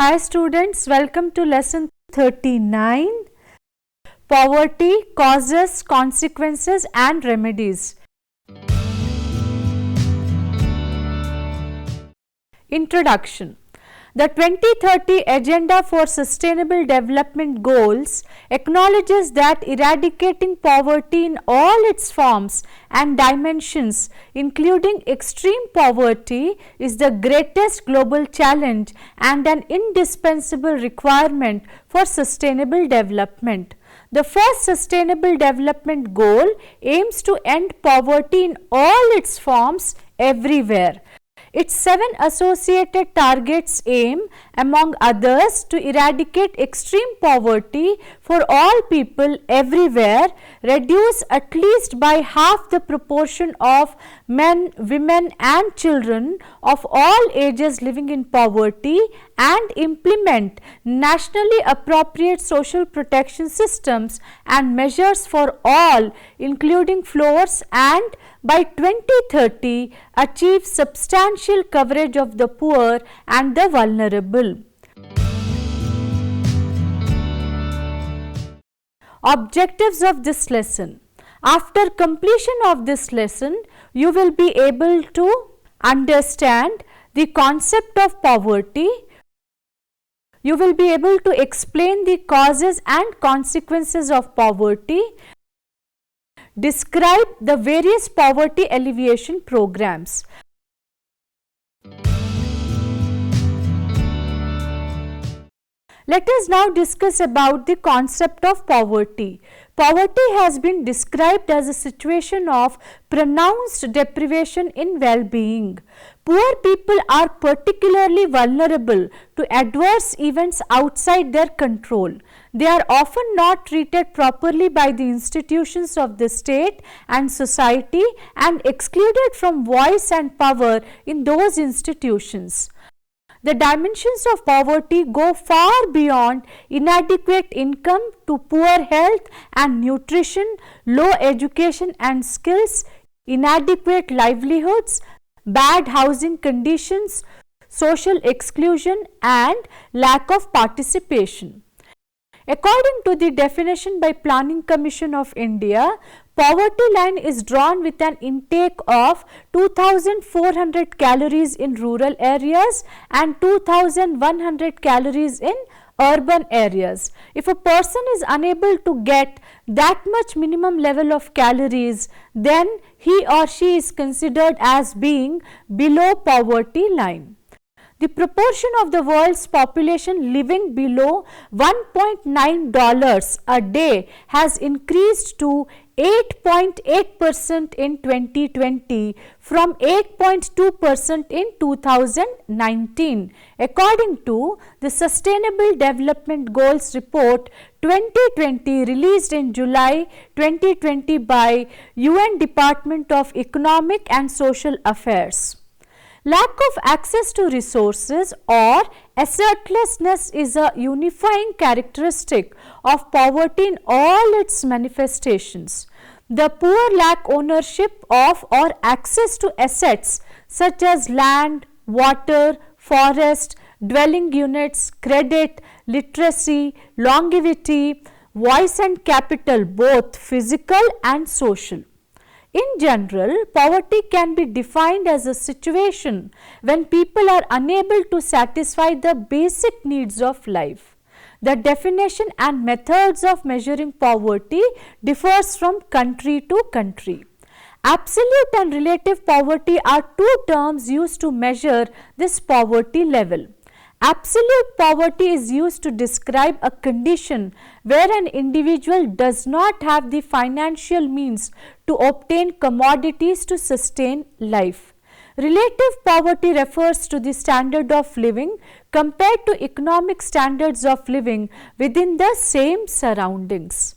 Hi students, welcome to lesson 39, Poverty, Causes, Consequences and Remedies. Introduction. The 2030 Agenda for Sustainable Development Goals acknowledges that eradicating poverty in all its forms and dimensions, including extreme poverty, is the greatest global challenge and an indispensable requirement for sustainable development. The first Sustainable Development Goal aims to end poverty in all its forms everywhere. Its 7 associated targets aim, among others, to eradicate extreme poverty for all people everywhere, reduce at least by half the proportion of men, women and children of all ages living in poverty, and implement nationally appropriate social protection systems and measures for all, including floors, and by 2030 achieve substantial coverage of the poor and the vulnerable. Objectives of this lesson. After completion of this lesson, you will be able to understand the concept of poverty. You will be able to explain the causes and consequences of poverty. Describe the various poverty alleviation programs. Let us now discuss about the concept of poverty. Poverty has been described as a situation of pronounced deprivation in well-being. Poor people are particularly vulnerable to adverse events outside their control. They are often not treated properly by the institutions of the state and society and excluded from voice and power in those institutions. The dimensions of poverty go far beyond inadequate income to poor health and nutrition, low education and skills, inadequate livelihoods, bad housing conditions, social exclusion and lack of participation. According to the definition by Planning Commission of India, poverty line is drawn with an intake of 2400 calories in rural areas and 2100 calories in urban areas. If a person is unable to get that much minimum level of calories, then he or she is considered as being below poverty line. The proportion of the world's population living below $1.9 a day has increased to 8.8% in 2020 from 8.2% in 2019, according to the Sustainable Development Goals Report 2020 released in July 2020 by UN Department of Economic and Social Affairs. Lack of access to resources or assertlessness is a unifying characteristic of poverty in all its manifestations. The poor lack ownership of or access to assets such as land, water, forest, dwelling units, credit, literacy, longevity, voice and capital, both physical and social. In general, poverty can be defined as a situation when people are unable to satisfy the basic needs of life. The definition and methods of measuring poverty differs from country to country. Absolute and relative poverty are two terms used to measure this poverty level. Absolute poverty is used to describe a condition where an individual does not have the financial means to obtain commodities to sustain life. Relative poverty refers to the standard of living compared to economic standards of living within the same surroundings.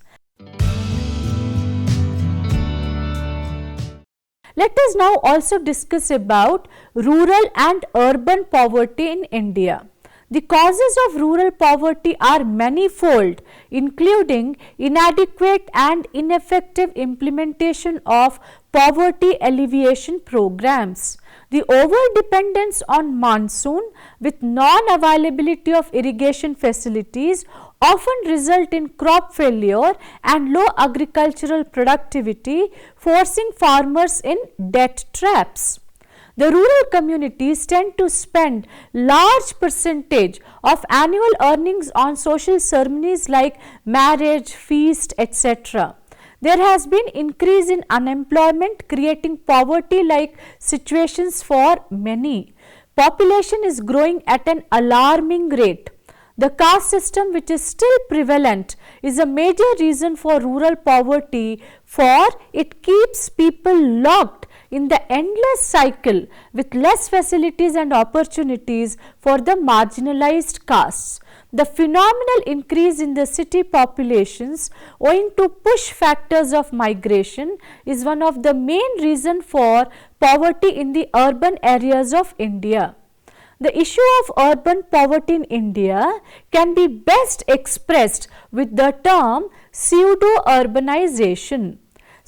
Let us now also discuss about rural and urban poverty in India. The causes of rural poverty are manifold, including inadequate and ineffective implementation of poverty alleviation programs. The over-dependence on monsoon with non-availability of irrigation facilities often result in crop failure and low agricultural productivity, forcing farmers in debt traps. The rural communities tend to spend large percentage of annual earnings on social ceremonies like marriage, feast, etc. There has been increase in unemployment, creating poverty-like situations for many. Population is growing at an alarming rate. The caste system, which is still prevalent, is a major reason for rural poverty, for it keeps people locked in the endless cycle with less facilities and opportunities for the marginalized castes. The phenomenal increase in the city populations owing to push factors of migration is one of the main reasons for poverty in the urban areas of India. The issue of urban poverty in India can be best expressed with the term pseudo-urbanization.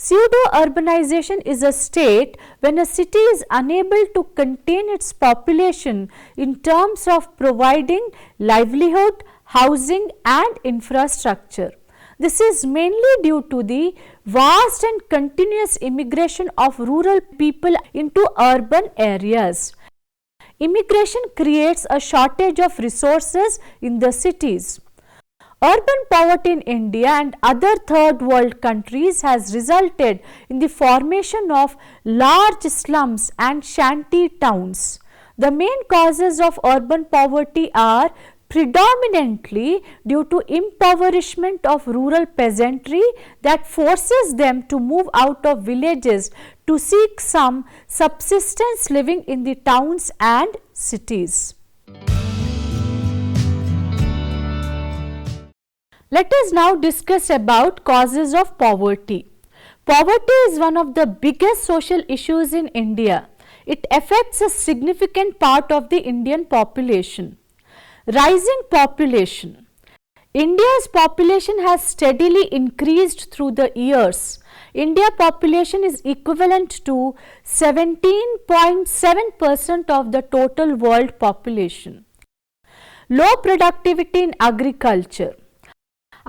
Pseudo-urbanization is a state when a city is unable to contain its population in terms of providing livelihood, housing and infrastructure. This is mainly due to the vast and continuous immigration of rural people into urban areas. Immigration creates a shortage of resources in the cities. Urban poverty in India and other third world countries has resulted in the formation of large slums and shanty towns. The main causes of urban poverty are predominantly due to impoverishment of rural peasantry that forces them to move out of villages to seek some subsistence living in the towns and cities. Let us now discuss about causes of poverty. Poverty is one of the biggest social issues in India. It affects a significant part of the Indian population. Rising population. India's population has steadily increased through the years. India population is equivalent to 17.7% of the total world population. Low productivity in agriculture.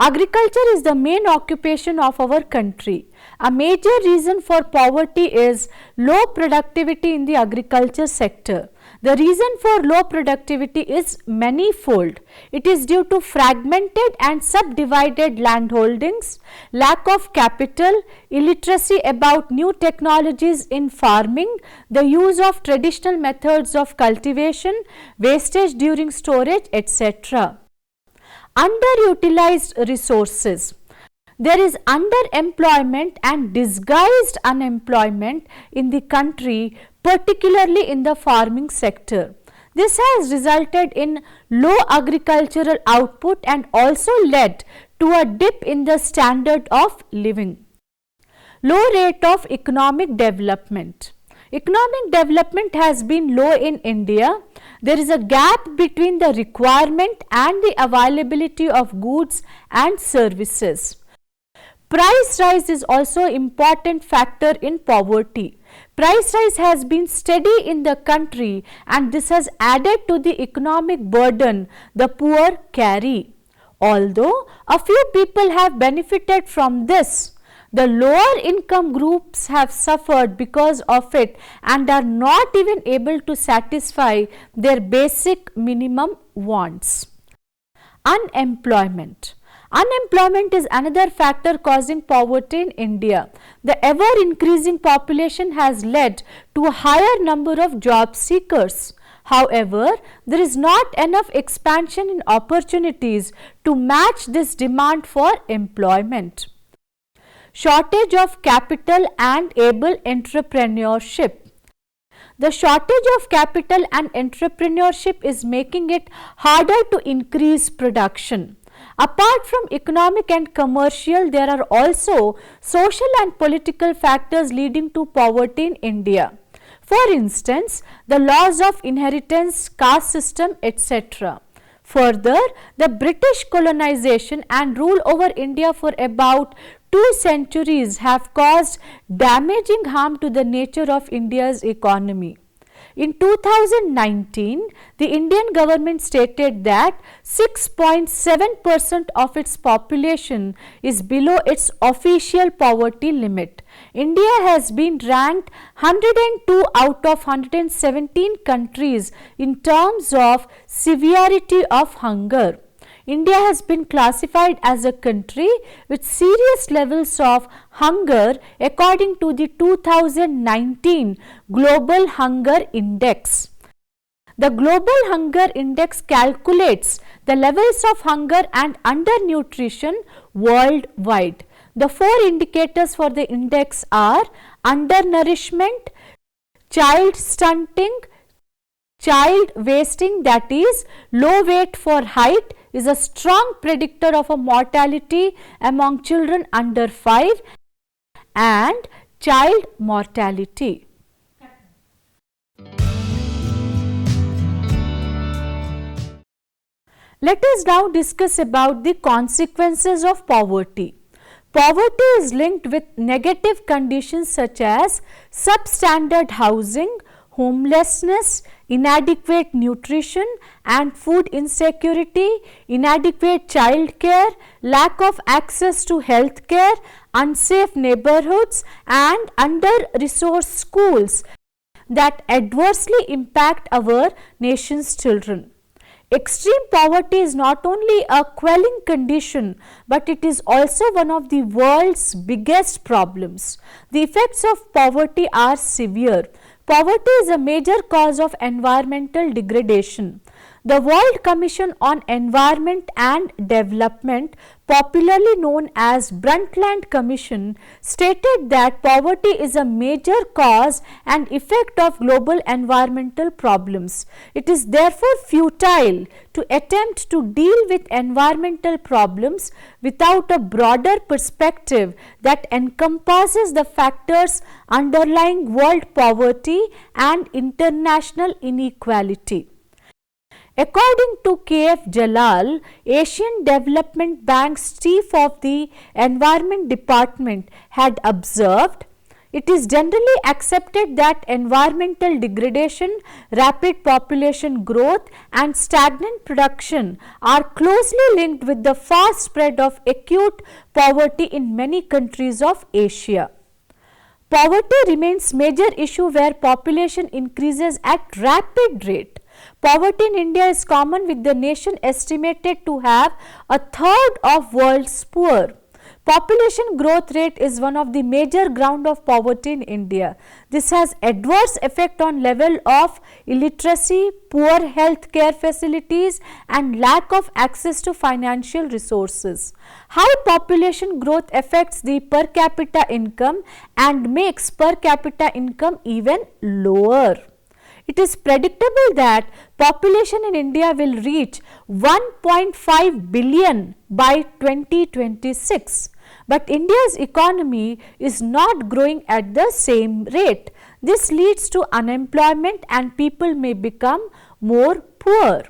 Agriculture is the main occupation of our country. A major reason for poverty is low productivity in the agriculture sector. The reason for low productivity is manifold. It is due to fragmented and subdivided landholdings, lack of capital, illiteracy about new technologies in farming, the use of traditional methods of cultivation, wastage during storage, etc. Underutilized resources. There is underemployment and disguised unemployment in the country, particularly in the farming sector. This has resulted in low agricultural output and also led to a dip in the standard of living. Low rate of economic development. Economic development has been low in India. There is a gap between the requirement and the availability of goods and services. Price rise is also an important factor in poverty. Price rise has been steady in the country and this has added to the economic burden the poor carry. Although a few people have benefited from this, the lower income groups have suffered because of it and are not even able to satisfy their basic minimum wants. Unemployment. Unemployment is another factor causing poverty in India. The ever increasing population has led to a higher number of job seekers. However, there is not enough expansion in opportunities to match this demand for employment. Shortage of capital and able entrepreneurship. The shortage of capital and entrepreneurship is making it harder to increase production. Apart from economic and commercial, there are also social and political factors leading to poverty in India. For instance, the laws of inheritance, caste system, etc. Further, the British colonization and rule over India for about 2 centuries have caused damaging harm to the nature of India's economy. In 2019, the Indian government stated that 6.7% of its population is below its official poverty limit. India has been ranked 102 out of 117 countries in terms of severity of hunger. India has been classified as a country with serious levels of hunger according to the 2019 Global Hunger Index. The Global Hunger Index calculates the levels of hunger and undernutrition worldwide. The four indicators for the index are undernourishment, child stunting, child wasting, that is low weight for height is a strong predictor of a mortality among children under 5, and child mortality. Let us now discuss about the consequences of poverty. Poverty is linked with negative conditions such as substandard housing, homelessness, inadequate nutrition and food insecurity, inadequate child care, lack of access to health care, unsafe neighborhoods and under-resourced schools that adversely impact our nation's children. Extreme poverty is not only a quelling condition, but it is also one of the world's biggest problems. The effects of poverty are severe. Poverty is a major cause of environmental degradation. The World Commission on Environment and Development, popularly known as Brundtland Commission, stated that poverty is a major cause and effect of global environmental problems. It is therefore futile to attempt to deal with environmental problems without a broader perspective that encompasses the factors underlying world poverty and international inequality. According to 𝗕𝗏𝗪𝗓, Asian Development Bank's chief of the Environment Department had observed, it is generally accepted that environmental degradation, rapid population growth and stagnant production are closely linked with the fast spread of acute poverty in many countries of Asia. Poverty remains major issue where population increases at rapid rate. Poverty in India is common, with the nation estimated to have a third of world's poor. Population growth rate is one of the major ground of poverty in India. This has adverse effect on level of illiteracy, poor health care facilities and lack of access to financial resources. High population growth affects the per capita income and makes per capita income even lower. It is predictable that population in India will reach 1.5 billion by 2026. But India's economy is not growing at the same rate. This leads to unemployment and people may become more poor.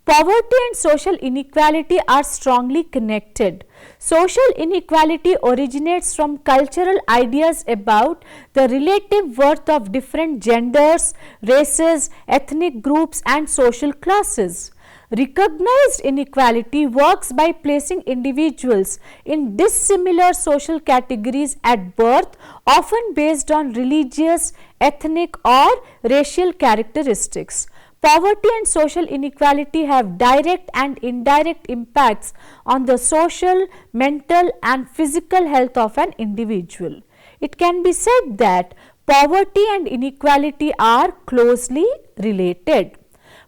Poverty and social inequality are strongly connected. Social inequality originates from cultural ideas about the relative worth of different genders, races, ethnic groups and social classes. Recognized inequality works by placing individuals in dissimilar social categories at birth, often based on religious, ethnic or racial characteristics. Poverty and social inequality have direct and indirect impacts on the social, mental and physical health of an individual. It can be said that poverty and inequality are closely related.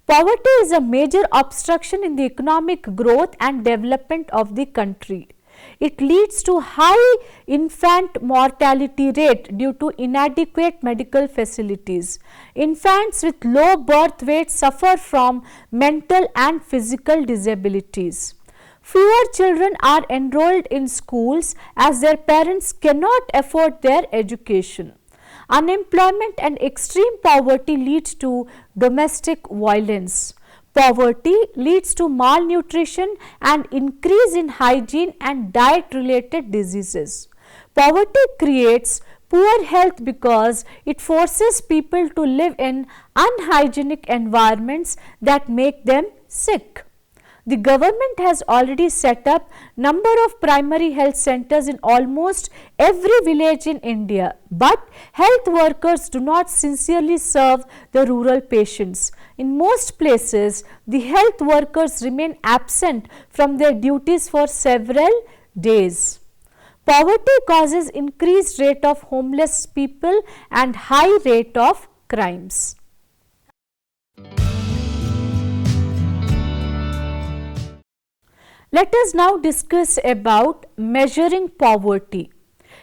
Poverty is a major obstruction in the economic growth and development of the country. It leads to high infant mortality rate due to inadequate medical facilities. Infants with low birth weight suffer from mental and physical disabilities. Fewer children are enrolled in schools as their parents cannot afford their education. Unemployment and extreme poverty lead to domestic violence. Poverty leads to malnutrition and increase in hygiene and diet related diseases. Poverty creates Poor health because it forces people to live in unhygienic environments that make them sick. The government has already set up number of primary health centers in almost every village in India, but health workers do not sincerely serve the rural patients. In most places, the health workers remain absent from their duties for several days. Poverty causes increased rate of homeless people and high rate of crimes. Let us now discuss about measuring poverty.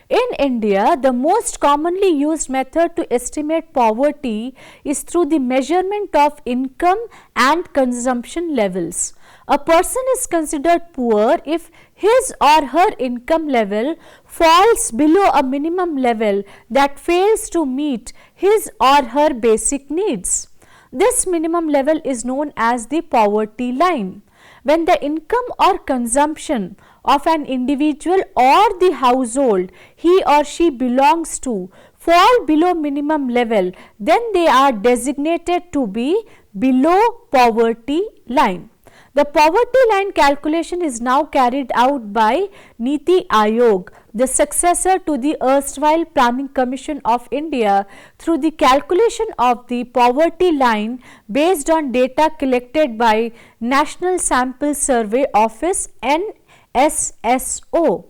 In India, the most commonly used method to estimate poverty is through the measurement of income and consumption levels. A person is considered poor if his or her income level falls below a minimum level that fails to meet his or her basic needs. This minimum level is known as the poverty line. When the income or consumption of an individual or the household he or she belongs to fall below minimum level, then they are designated to be below poverty line. The poverty line calculation is now carried out by Niti Aayog, the successor to the erstwhile Planning Commission of India, through the calculation of the poverty line based on data collected by National Sample Survey Office NSSO.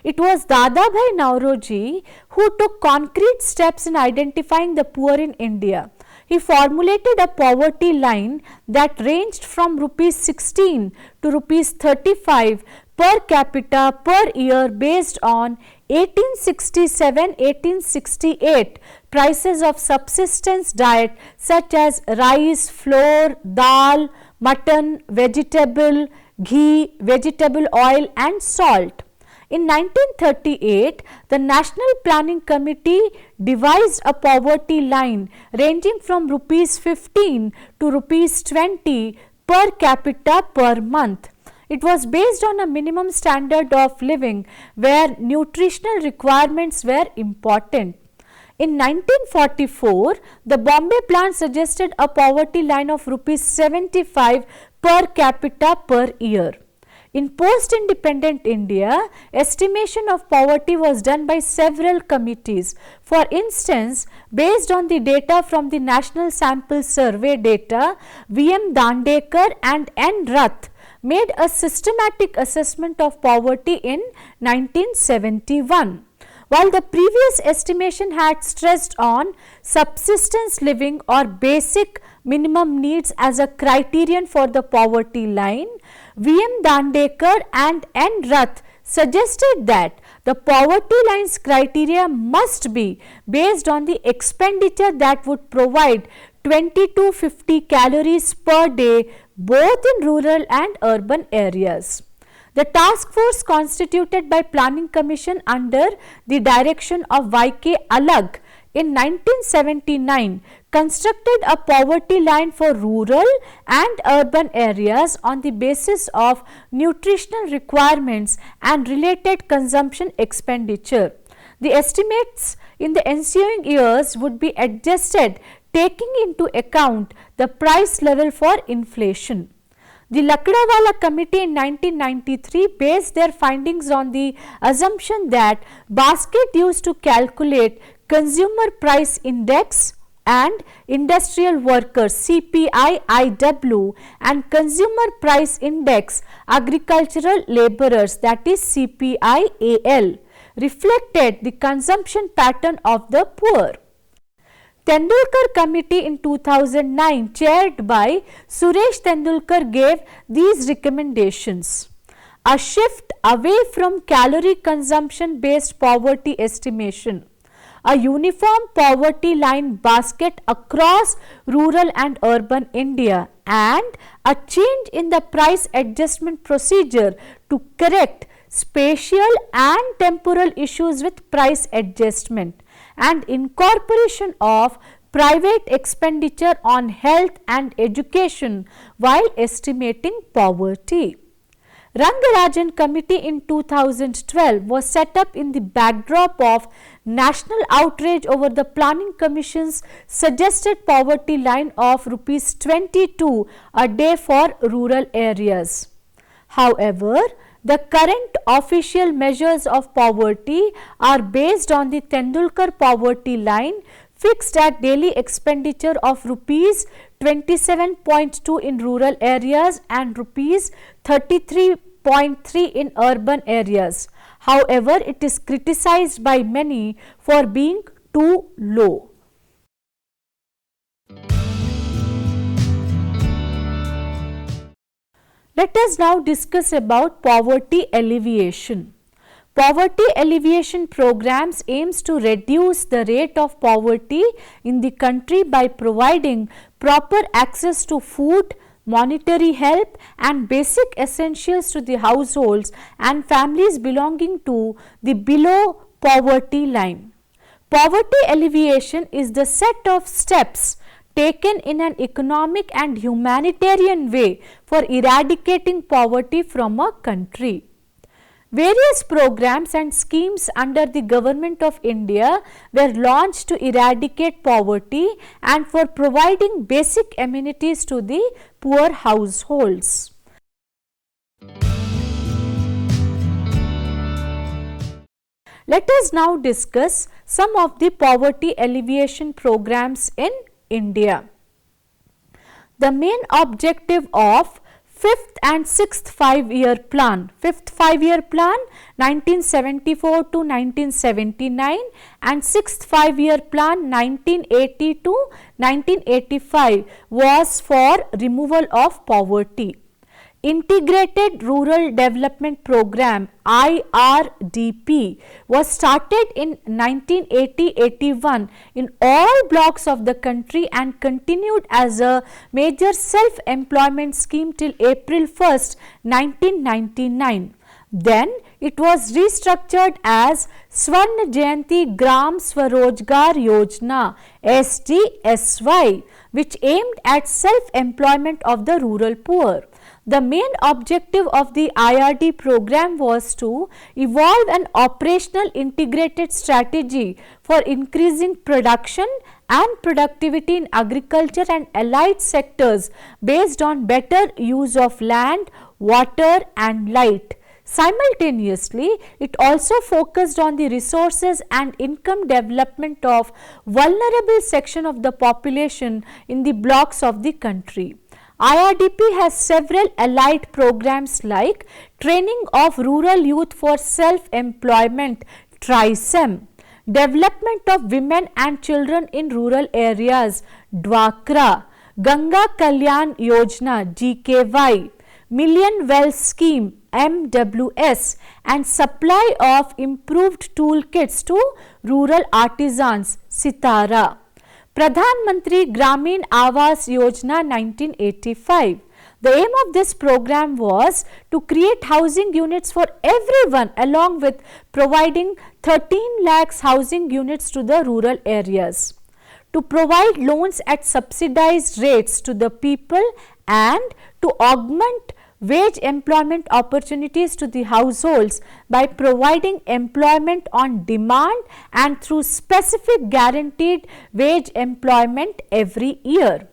It was 𝗧𝗏𝗧𝗧𝗧𝗧 who took concrete steps in identifying the poor in India. He formulated a poverty line that ranged from rupees 16 to rupees 35 per capita per year based on 1867-1868 prices of subsistence diet such as rice, flour, dal, mutton, vegetable, ghee, vegetable oil and salt. In 1938, the National Planning Committee devised a poverty line ranging from rupees 15 to rupees 20 per capita per month. It was based on a minimum standard of living where nutritional requirements were important. In 1944, the Bombay plan suggested a poverty line of rupees 75 per capita per year. In post-independent India, estimation of poverty was done by several committees. For instance, based on the data from the National Sample Survey data, V.M. Dandekar and N. Rath made a systematic assessment of poverty in 1971. While the previous estimation had stressed on subsistence living or basic minimum needs as a criterion for the poverty line, V.M. Dandekar and N. Rath suggested that the poverty line's criteria must be based on the expenditure that would provide 20 to 50 calories per day both in rural and urban areas. The task force constituted by Planning Commission under the direction of Y.K. Alag in 1979 constructed a poverty line for rural and urban areas on the basis of nutritional requirements and related consumption expenditure. The estimates in the ensuing years would be adjusted taking into account the price level for inflation. The Lakdawala Committee in 1993 based their findings on the assumption that basket used to calculate Consumer Price Index and Industrial Workers CPI-IW and Consumer Price Index Agricultural Laborers, that is CPI-AL, reflected the consumption pattern of the poor. Tendulkar Committee in 2009 chaired by Suresh Tendulkar gave these recommendations. A shift away from calorie consumption based poverty estimation, a uniform poverty line basket across rural and urban India, and a change in the price adjustment procedure to correct spatial and temporal issues with price adjustment, and incorporation of private expenditure on health and education while estimating poverty. Rangarajan Committee in 2012 was set up in the backdrop of national outrage over the Planning Commission's suggested poverty line of Rs 22 a day for rural areas. However, the current official measures of poverty are based on the Tendulkar poverty line fixed at daily expenditure of Rs 27.2 in rural areas and Rs 33.3 in urban areas. However, it is criticized by many for being too low. Let us now discuss about poverty alleviation. Poverty alleviation programs aims to reduce the rate of poverty in the country by providing proper access to food, monetary help and basic essentials to the households and families belonging to the below poverty line. Poverty alleviation is the set of steps taken in an economic and humanitarian way for eradicating poverty from a country. Various programs and schemes under the Government of India were launched to eradicate poverty and for providing basic amenities to the poor households. Let us now discuss some of the poverty alleviation programs in India. The main objective of 5th and 6th 5-year plan. 5th 5-year plan 1974 to 1979 and 6th 5-year plan 1980 to 1985 was for removal of poverty. Integrated Rural Development Program IRDP was started in 1980-81 in all blocks of the country and continued as a major self-employment scheme till April 1st, 1999. Then it was restructured as 𝗧𝗦𝗔𝗧 𝗪𝘁𝗃 𝗪𝘁𝗃 SDSY, which aimed at self-employment of the rural poor. The main objective of the IRD program was to evolve an operational integrated strategy for increasing production and productivity in agriculture and allied sectors based on better use of land, water and light. Simultaneously, it also focused on the resources and income development of vulnerable section of the population in the blocks of the country. IRDP has several allied programs like training of rural youth for self-employment (SEM), development of women and children in rural areas (DWACRA), Ganga Kalyan Yojana (GKY), Million Well Scheme MWS and supply of improved toolkits to rural artisans (SITARA). Pradhan Mantri Gramin Awas Yojana 1985. The aim of this program was to create housing units for everyone along with providing 13 lakhs housing units to the rural areas. To provide loans at subsidized rates to the people and to augment wage employment opportunities to the households by providing employment on demand and through specific guaranteed wage employment every year.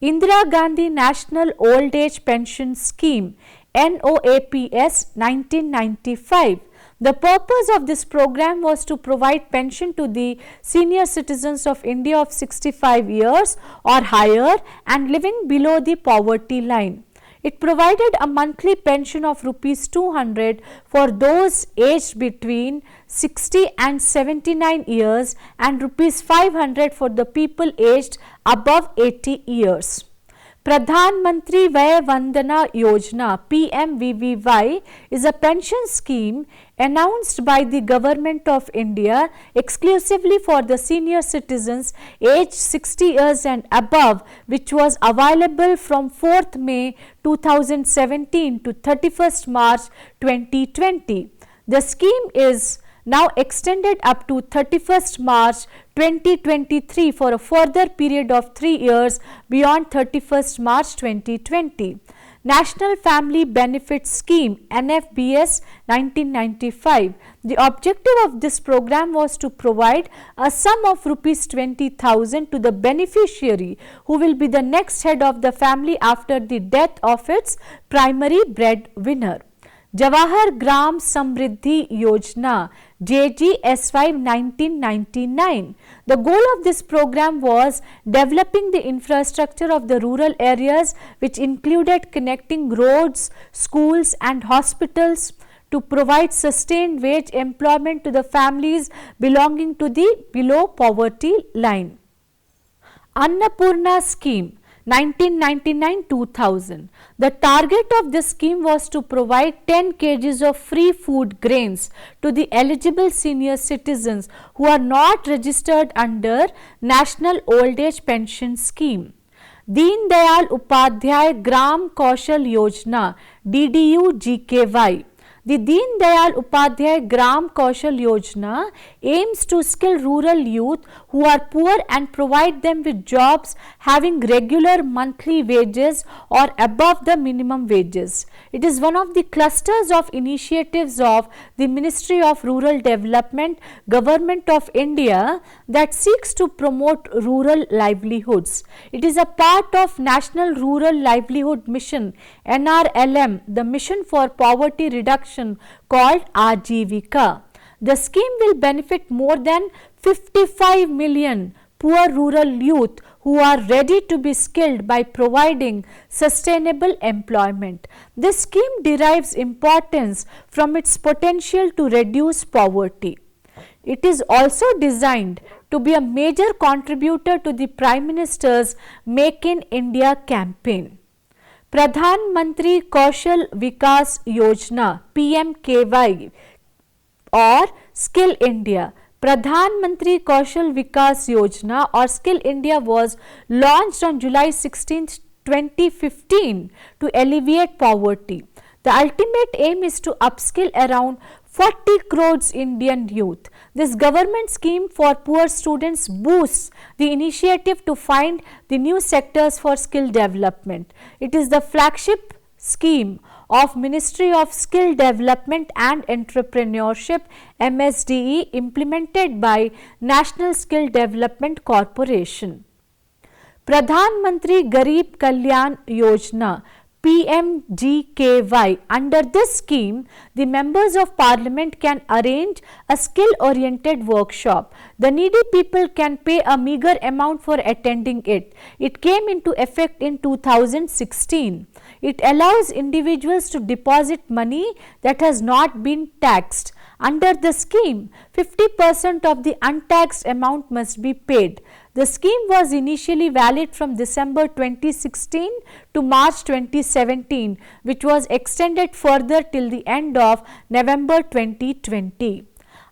Indira Gandhi National Old Age Pension Scheme NOAPS 1995. The purpose of this program was to provide pension to the senior citizens of India of 65 years or higher and living below the poverty line. It provided a monthly pension of Rs 200 for those aged between 60 and 79 years and Rs 500 for the people aged above 80 years. Pradhan Mantri Vay Vandana Yojana PMVVY is a pension scheme announced by the Government of India exclusively for the senior citizens aged 60 years and above, which was available from 4th May 2017 to 31st March 2020. The scheme is now extended up to 31st March 2023 for a further period of 3 years beyond 31st March 2020. National Family Benefit Scheme NFBS 1995. The objective of this program was to provide a sum of rupees 20,000 to the beneficiary who will be the next head of the family after the death of its primary breadwinner. Jawahar Gram Samriddhi Yojana JGSY 1999. The goal of this program was developing the infrastructure of the rural areas, which included connecting roads, schools and hospitals to provide sustained wage employment to the families belonging to the below poverty line. Annapurna Scheme 1999-2000. The target of this scheme was to provide 10 kgs of free food grains to the eligible senior citizens who are not registered under National Old Age Pension Scheme. Deen Dayal Upadhyay Gram Kaushal Yojana DDU-GKY. The Deen Dayal Upadhyay Gram Kaushal Yojana aims to skill rural youth who are poor and provide them with jobs having regular monthly wages or above the minimum wages. It is one of the clusters of initiatives of the Ministry of Rural Development, Government of India, that seeks to promote rural livelihoods. It is a part of National Rural Livelihood Mission NRLM, the Mission for Poverty Reduction called 𝗳𝗍𝗍𝗃. The scheme will benefit more than 55 million poor rural youth who are ready to be skilled by providing sustainable employment. This scheme derives importance from its potential to reduce poverty. It is also designed to be a major contributor to the Prime Minister's Make in India campaign. Pradhan Mantri Kaushal Vikas Yojana PMKY or Skill India. Pradhan Mantri Kaushal Vikas Yojana or Skill India was launched on July 16, 2015 to alleviate poverty. The ultimate aim is to upskill around 40 crores Indian youth. This government scheme for poor students boosts the initiative to find the new sectors for skill development. It is the flagship scheme of Ministry of Skill Development and Entrepreneurship MSDE, implemented by National Skill Development Corporation. Pradhan Mantri Garib Kalyan Yojana PMGKY. Under this scheme, the members of parliament can arrange a skill-oriented workshop. The needy people can pay a meager amount for attending it. It came into effect in 2016. It allows individuals to deposit money that has not been taxed. Under the scheme, 50% of the untaxed amount must be paid. The scheme was initially valid from December 2016 to March 2017, which was extended further till the end of November 2020.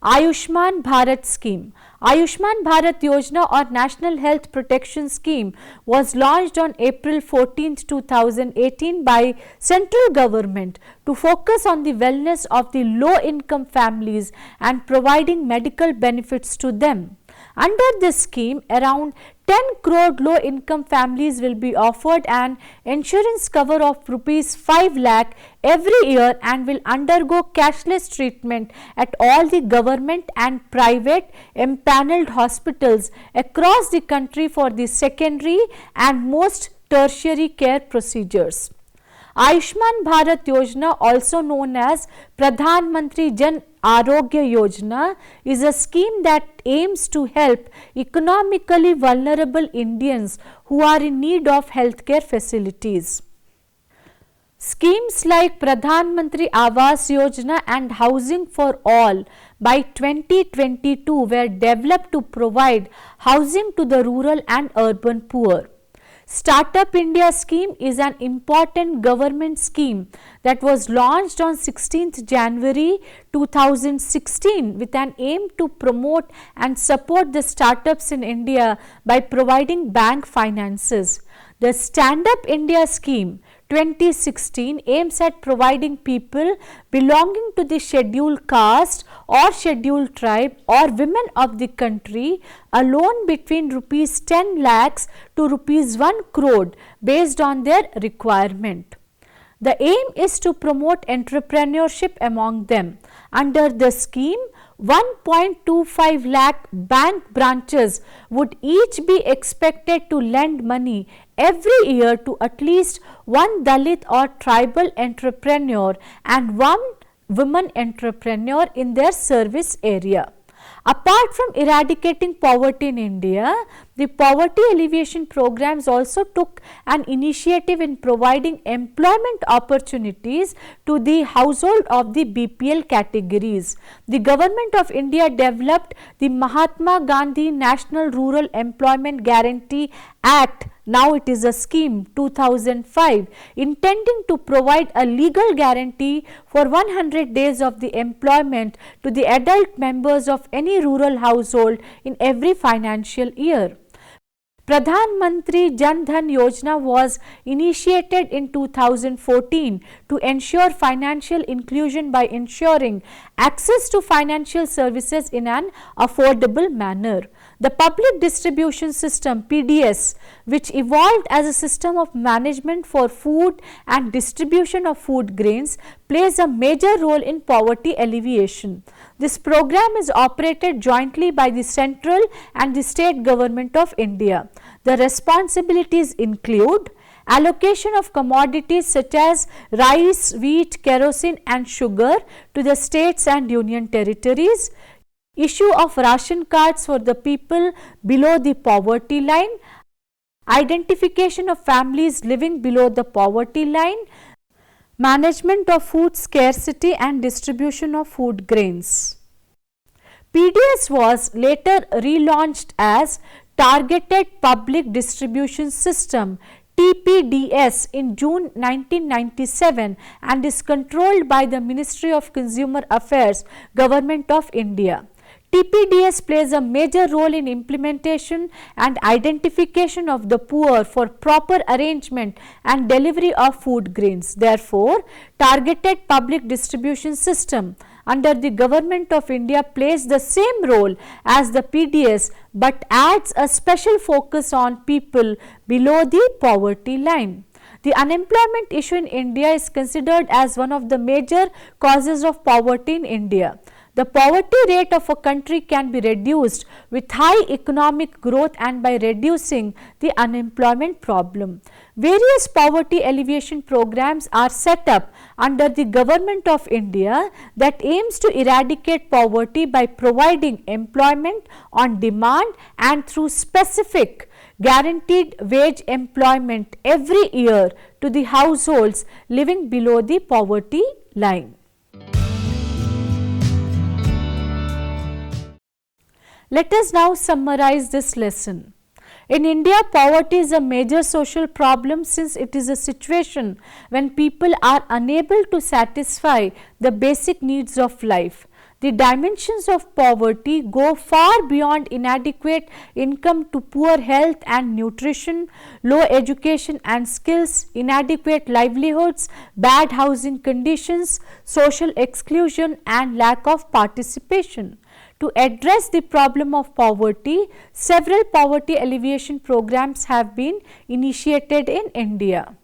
Ayushman Bharat Scheme. Ayushman Bharat Yojana or National Health Protection Scheme was launched on April 14, 2018 by central government to focus on the wellness of the low income families and providing medical benefits to them. Under this scheme, around 10 crore low income families will be offered an insurance cover of rupees 5 lakh every year and will undergo cashless treatment at all the government and private empanelled hospitals across the country for the secondary and most tertiary care procedures. Ayushman Bharat Yojana, also known as Pradhan Mantri Jan Arogya Yojana, is a scheme that aims to help economically vulnerable Indians who are in need of healthcare facilities. Schemes like Pradhan Mantri Awas Yojana and Housing for All by 2022 were developed to provide housing to the rural and urban poor. Startup India scheme is an important government scheme that was launched on 16th January 2016 with an aim to promote and support the startups in India by providing bank finances. The Stand Up India scheme 2016 aims at providing people belonging to the scheduled caste or scheduled tribe or women of the country a loan between rupees 10 lakhs to rupees 1 crore based on their requirement. The aim is to promote entrepreneurship among them. Under the scheme, 1.25 lakh bank branches would each be expected to lend money every year to at least one Dalit or tribal entrepreneur and one women entrepreneur in their service area. Apart from eradicating poverty in India, the poverty alleviation programs also took an initiative in providing employment opportunities to the household of the BPL categories. The Government of India developed the Mahatma Gandhi National Rural Employment Guarantee Act, now it is a scheme, 2005, intending to provide a legal guarantee for 100 days of the employment to the adult members of any rural household in every financial year. Pradhan Mantri Jan Dhan Yojana was initiated in 2014 to ensure financial inclusion by ensuring access to financial services in an affordable manner. The public distribution system PDS, which evolved as a system of management for food and distribution of food grains, plays a major role in poverty alleviation. This program is operated jointly by the central and the state government of India. The responsibilities include allocation of commodities such as rice, wheat, kerosene and sugar to the states and union territories, issue of ration cards for the people below the poverty line, identification of families living below the poverty line, management of food scarcity and distribution of food grains. PDS was later relaunched as Targeted Public Distribution System TPDS in June 1997 and is controlled by the Ministry of Consumer Affairs, Government of India. TPDS plays a major role in implementation and identification of the poor for proper arrangement and delivery of food grains. Therefore, Targeted Public Distribution System under the Government of India plays the same role as the PDS but adds a special focus on people below the poverty line. The unemployment issue in India is considered as one of the major causes of poverty in India. The poverty rate of a country can be reduced with high economic growth and by reducing the unemployment problem. Various poverty alleviation programs are set up under the Government of India that aims to eradicate poverty by providing employment on demand and through specific guaranteed wage employment every year to the households living below the poverty line. Let us now summarize this lesson. In India, poverty is a major social problem since it is a situation when people are unable to satisfy the basic needs of life. The dimensions of poverty go far beyond inadequate income to poor health and nutrition, low education and skills, inadequate livelihoods, bad housing conditions, social exclusion and lack of participation. To address the problem of poverty, several poverty alleviation programs have been initiated in India.